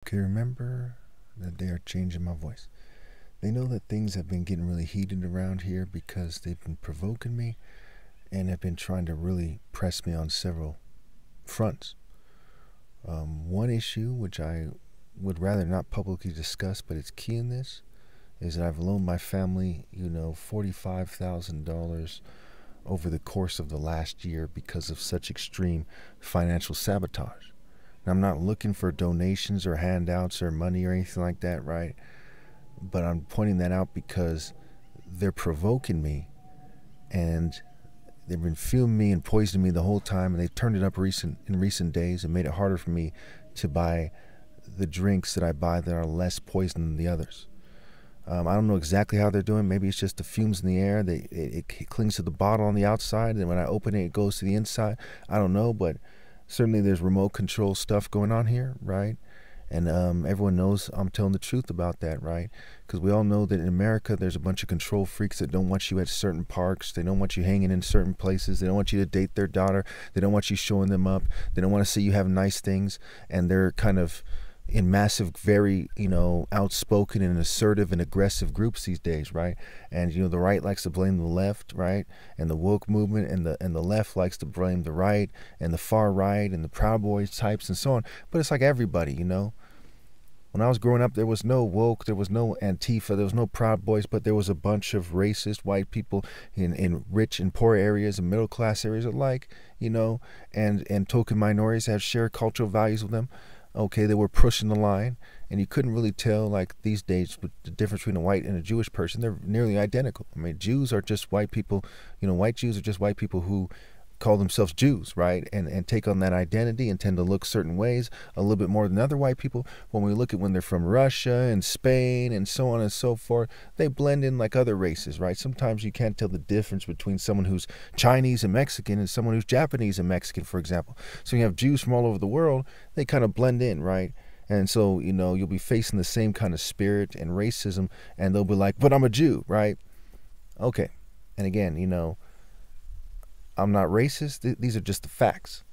Okay, remember that they are changing my voice. They know that things have been getting really heated around here because they've been provoking me and have been trying to really press me on several fronts. One issue, which I would rather not publicly discuss, but it's key in this, is that I've loaned my family, $45,000 over the course of the last year because of such extreme financial sabotage. Now, I'm not looking for donations or handouts or money or anything like that, right? But I'm pointing that out because they're provoking me, and they've been fuming me and poisoning me the whole time, and they've turned it up in recent days and made it harder for me to buy the drinks that I buy that are less poison than the others. I don't know exactly how they're doing. Maybe it's just the fumes in the air. It clings to the bottle on the outside, and when I open it, it goes to the inside. I don't know, but certainly there's remote control stuff going on here, right? And everyone knows I'm telling the truth about that, right? Because we all know that in America, there's a bunch of control freaks that don't want you at certain parks. They don't want you hanging in certain places. They don't want you to date their daughter. They don't want you showing them up. They don't want to see you have nice things. And they're kind of in massive, very, outspoken and assertive and aggressive groups these days, right? And, the right likes to blame the left, right? And the woke movement, and the left likes to blame the right, and the far right, and the Proud Boys types, and so on. But it's like everybody, When I was growing up, there was no woke, there was no Antifa, there was no Proud Boys, but there was a bunch of racist white people in rich and poor areas and middle class areas alike, and token minorities that have shared cultural values with them. Okay, they were pushing the line, and you couldn't really tell, like these days, the difference between a white and a Jewish person. They're nearly identical. I mean, Jews are just white people, white Jews are just white people who call themselves Jews, right? And take on that identity and tend to look certain ways a little bit more than other white people. When we look at when they're from Russia and Spain and so on and so forth, they blend in like other races, right? Sometimes you can't tell the difference between someone who's Chinese and Mexican and someone who's Japanese and Mexican, for example. So you have Jews from all over the world, they kind of blend in, right? And so, you'll be facing the same kind of spirit and racism, and they'll be like, but I'm a Jew, right? Okay. And again, I'm not racist. These are just the facts.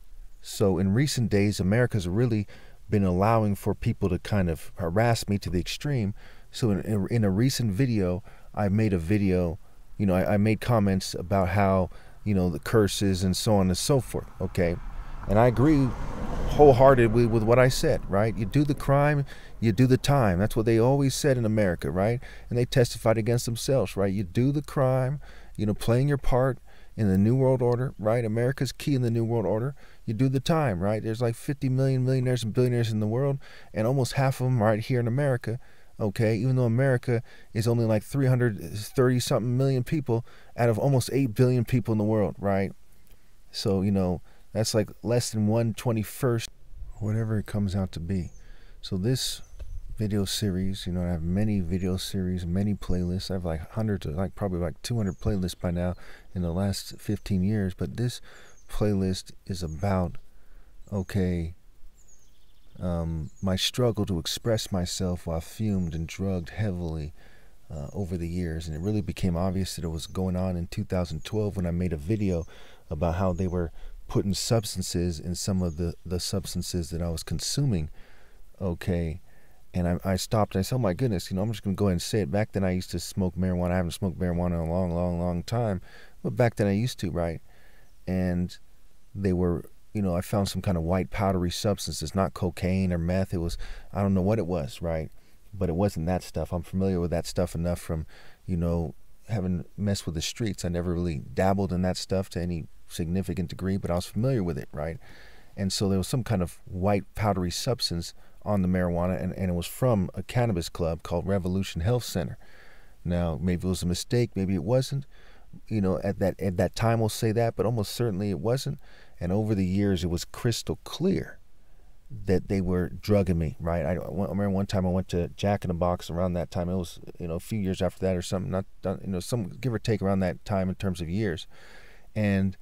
So in recent days, America's really been allowing for people to kind of harass me to the extreme. So in a recent video, I made a video, I made comments about how, the curses and so on and so forth, okay? And I agree wholeheartedly with what I said, right? You do the crime, you do the time. That's what they always said in America, right? And they testified against themselves, right? You do the crime, playing your part in the New World Order, right? America's key in the New World Order. You do the time, right? There's like 50 million millionaires and billionaires in the world, and almost half of them right here in America, okay? Even though America is only like 330-something million people out of almost 8 billion people in the world, right? So, that's like less than 1/21st, whatever it comes out to be. So this video series, I have many video series, many playlists. I have like hundreds of, probably like 200 playlists by now in the last 15 years. But this playlist is about, my struggle to express myself while fumed and drugged heavily over the years. And it really became obvious that it was going on in 2012 when I made a video about how they were putting substances in some of the substances that I was consuming, And I stopped and I said, oh my goodness, I'm just going to go ahead and say it. Back then I used to smoke marijuana. I haven't smoked marijuana in a long, long, long time. But back then I used to, right? And they were, I found some kind of white powdery substance. It's not cocaine or meth. It was, I don't know what it was, right? But it wasn't that stuff. I'm familiar with that stuff enough from, having messed with the streets. I never really dabbled in that stuff to any significant degree, but I was familiar with it, right? And so there was some kind of white powdery substance on the marijuana, and it was from a cannabis club called Revolution Health Center. Now, maybe it was a mistake, maybe it wasn't. At that time we'll say that, but almost certainly it wasn't. And over the years, it was crystal clear that they were drugging me, right? I remember one time I went to Jack in the Box around that time. It was, a few years after that or something, not, some give or take around that time in terms of years. And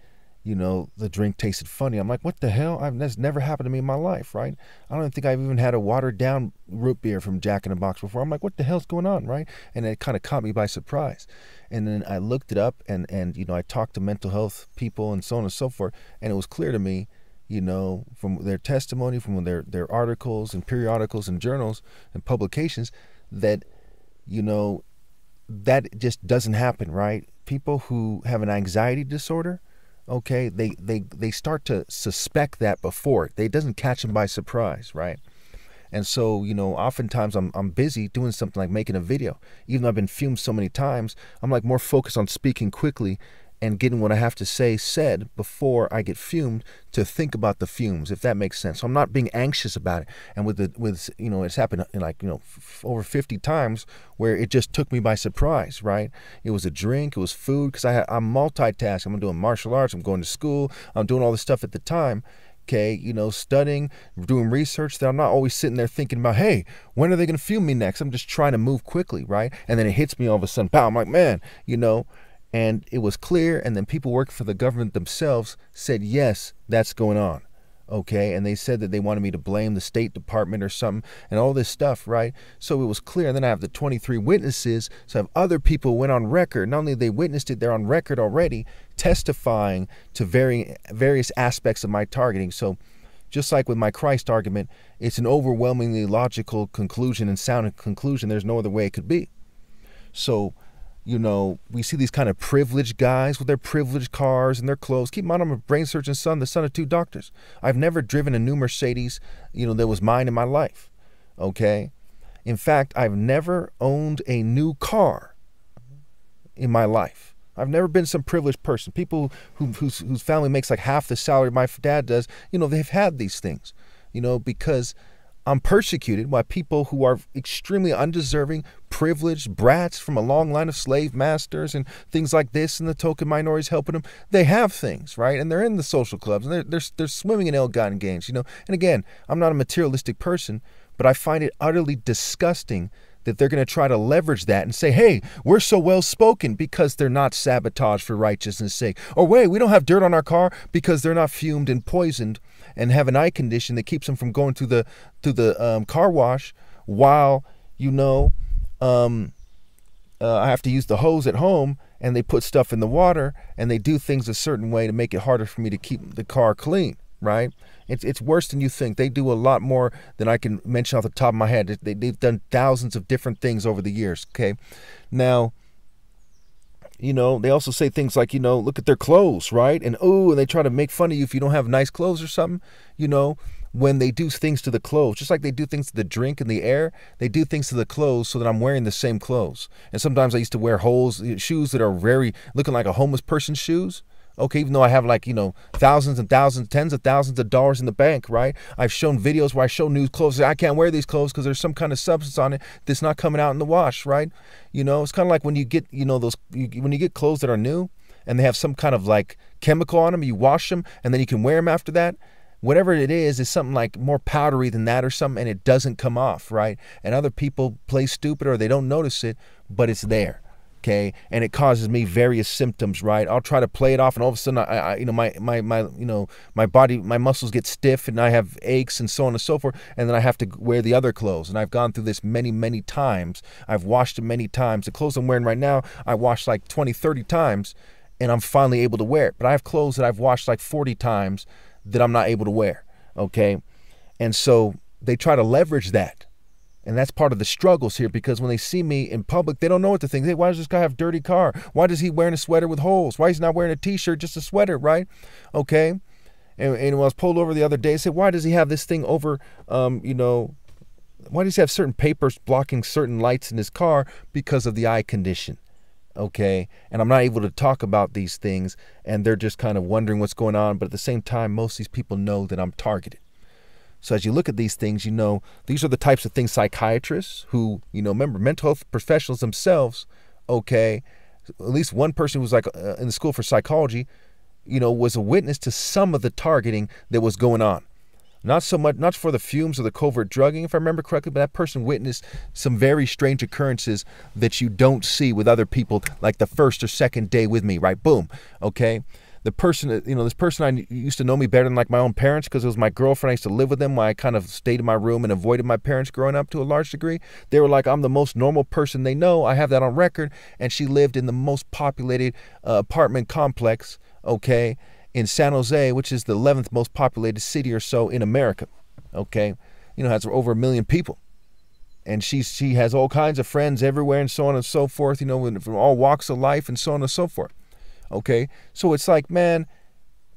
the drink tasted funny. I'm like, what the hell? That's never happened to me in my life, right? I don't think I've even had a watered down root beer from Jack in the Box before. I'm like, what the hell's going on, right? And it kind of caught me by surprise. And then I looked it up and I talked to mental health people and so on and so forth. And it was clear to me you know, from their testimony, from their articles and periodicals and journals and publications, that, you know, that just doesn't happen, right? People who have an anxiety disorder, okay, they start to suspect that before it doesn't catch them by surprise, right? And so, you know, oftentimes I'm busy doing something like making a video. Even though I've been fumed so many times, I'm like more focused on speaking quickly and getting what I have to say said before I get fumed, to think about the fumes, if that makes sense. So I'm not being anxious about it. And with you know, it's happened in like, you know, over 50 times where it just took me by surprise, right? It was a drink, it was food, because I'm multitasking. I'm doing martial arts, I'm going to school, I'm doing all this stuff at the time. Okay, you know, studying, doing research, that I'm not always sitting there thinking about, hey, when are they going to fume me next? I'm just trying to move quickly, right? And then it hits me all of a sudden, pow, I'm like, man, you know, and it was clear. And then people working for the government themselves said, yes, that's going on. Okay, and they said that they wanted me to blame the State Department or something and all this stuff, right? So it was clear. And then I have the 23 witnesses. So I have other people who went on record. Not only they witnessed it, they're on record already testifying to various aspects of my targeting. So just like with my Christ argument, it's an overwhelmingly logical conclusion and sound conclusion. There's no other way it could be. So, you know, we see these kind of privileged guys with their privileged cars and their clothes. Keep in mind, I'm a brain surgeon's son, the son of 2 doctors. I've never driven a new Mercedes, you know, that was mine in my life. Okay? In fact, I've never owned a new car in my life. I've never been some privileged person. People whose family makes like half the salary my dad does, you know, they've had these things, you know, because I'm persecuted by people who are extremely undeserving, privileged brats from a long line of slave masters and things like this, and the token minorities helping them. They have things, right? And they're in the social clubs, and they're swimming in ill-gotten gains, you know. And again, I'm not a materialistic person, but I find it utterly disgusting that they're going to try to leverage that and say, hey, we're so well-spoken because they're not sabotaged for righteousness' sake. Or wait, we don't have dirt on our car because they're not fumed and poisoned and have an eye condition that keeps them from going to the car wash while, you know, I have to use the hose at home, and they put stuff in the water and they do things a certain way to make it harder for me to keep the car clean, right? It's worse than you think. They do a lot more than I can mention off the top of my head. They've done thousands of different things over the years, okay? Now, you know, they also say things like, you know, look at their clothes, right? And and they try to make fun of you if you don't have nice clothes or something, you know, when they do things to the clothes. Just like they do things to the drink and the air, they do things to the clothes so that I'm wearing the same clothes. And sometimes I used to wear shoes that are very, looking like a homeless person's shoes. Okay, even though I have like, you know, thousands and thousands, tens of thousands of dollars in the bank, right? I've shown videos where I show new clothes. I can't wear these clothes because there's some kind of substance on it that's not coming out in the wash, right? You know, it's kind of like when you get, you know, when you get clothes that are new and they have some kind of like chemical on them, you wash them and then you can wear them after that. Whatever it is something like more powdery than that or something, and it doesn't come off, right? And other people play stupid or they don't notice it, but it's there. Okay, and it causes me various symptoms, right? I'll try to play it off, and all of a sudden, my body, my muscles get stiff, and I have aches, and so on and so forth. And then I have to wear the other clothes, and I've gone through this many, many times. I've washed them many times. The clothes I'm wearing right now, I washed like 20, 30 times, and I'm finally able to wear it. But I have clothes that I've washed like 40 times that I'm not able to wear. Okay, and so they try to leverage that. And that's part of the struggles here, because when they see me in public, they don't know what to think. Hey, why does this guy have a dirty car? Why does he wearing a sweater with holes? Why is he not wearing a t-shirt, just a sweater, right? Okay. And when I was pulled over the other day, I said, why does he have this thing over, you know, why does he have certain papers blocking certain lights in his car? Because of the eye condition. Okay. And I'm not able to talk about these things, and they're just kind of wondering what's going on. But at the same time, most of these people know that I'm targeted. So as you look at these things, you know, these are the types of things psychiatrists who, you know, remember, mental health professionals themselves, okay, at least one person who was like in the school for psychology, you know, was a witness to some of the targeting that was going on. Not so much, not for the fumes or the covert drugging, if I remember correctly, but that person witnessed some very strange occurrences that you don't see with other people, like the first or second day with me, right? Boom, okay? The person, you know, this person I used to know me better than like my own parents, because it was my girlfriend. I used to live with them while I kind of stayed in my room and avoided my parents growing up to a large degree. They were like, I'm the most normal person they know. I have that on record. And she lived in the most populated apartment complex, okay, in San Jose, which is the 11th most populated city or so in America, okay, you know, has over 1 million people. And she has all kinds of friends everywhere and so on and so forth, you know, from all walks of life and so on and so forth. Okay, so it's like, man,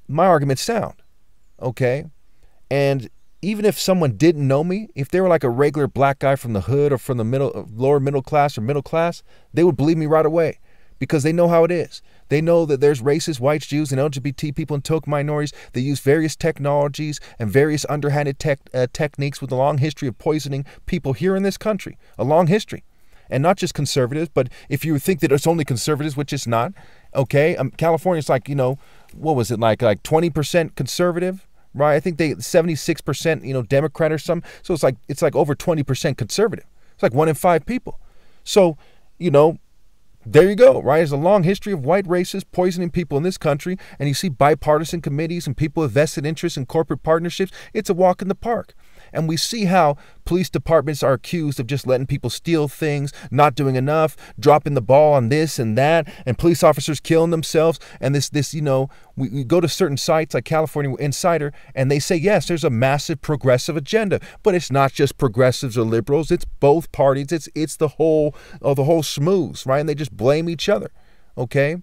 my argument's sound. Okay, and even if someone didn't know me, if they were like a regular black guy from the hood or from the lower middle class or middle class, they would believe me right away because they know how it is. They know that there's racist whites, Jews, and LGBT people and token minorities that use various technologies and various underhanded techniques with a long history of poisoning people here in this country, a long history. And not just conservatives, but if you think that it's only conservatives, which it's not, okay, California's like, you know, what was it, like 20% conservative, right? I think 76%, you know, Democrat or something. So it's like over 20% conservative. It's like 1 in 5 people. So, you know, there you go, right? There's a long history of white racists poisoning people in this country, and you see bipartisan committees and people with vested interests in corporate partnerships. It's a walk in the park. And we see how police departments are accused of just letting people steal things, not doing enough, dropping the ball on this and that, and police officers killing themselves. And this, you know, we go to certain sites like California Insider, and they say, yes, there's a massive progressive agenda, but it's not just progressives or liberals. It's both parties. It's the whole schmooze, right? And they just blame each other. Okay.